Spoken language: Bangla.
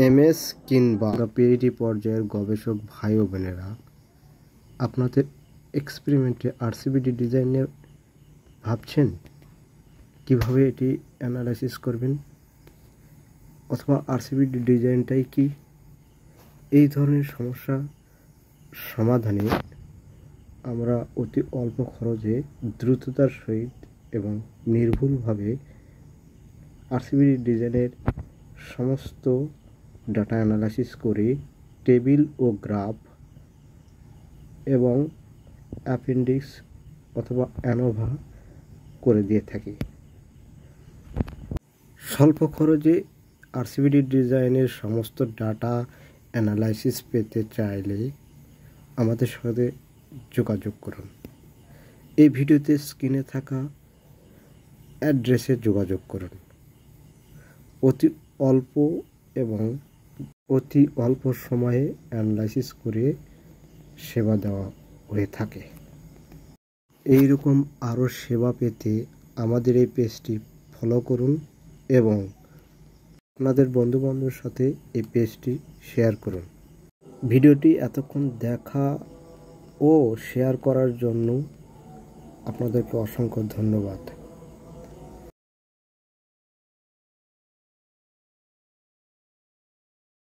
এমএস কিংবা পিএইচডি পর্যায়ের গবেষক ভাই ও বোনেরা, আপনাদের এক্সপেরিমেন্টে আরসিবিডি ডিজাইনে ভাবছেন কিভাবে এটি অ্যানালাইসিস করবেন, অথবা আরসিবিডি ডিজাইনটাই কি? এই ধরনের সমস্যা সমাধানে আমরা অতি অল্প খরচে দ্রুততার সহিত এবং নির্ভুলভাবে আরসিবিডি ডিজাইনের সমস্ত ডাটা অ্যানালাইসিস করে টেবিল ও গ্রাফ এবং অ্যাপেন্ডিক্স অথবা অ্যানোভা করে দিয়ে থাকি। স্বল্প খরচে আরসিবিডি ডিজাইনের সমস্ত ডাটা অ্যানালাইসিস পেতে চাইলে আমাদের সাথে যোগাযোগ করুন। এই ভিডিওতে স্ক্রিনে থাকা অ্যাড্রেসে যোগাযোগ করুন। অতি অল্প সময়ে অ্যানালাইসিস করে সেবা দেওয়া হয়ে থাকে। এই রকম আরও সেবা পেতে আমাদের এই পেজটি ফলো করুন এবং আপনাদের বন্ধুবান্ধবের সাথে এই পেজটি শেয়ার করুন। ভিডিওটি এতক্ষণ দেখা ও শেয়ার করার জন্য আপনাদেরকে অসংখ্য ধন্যবাদ।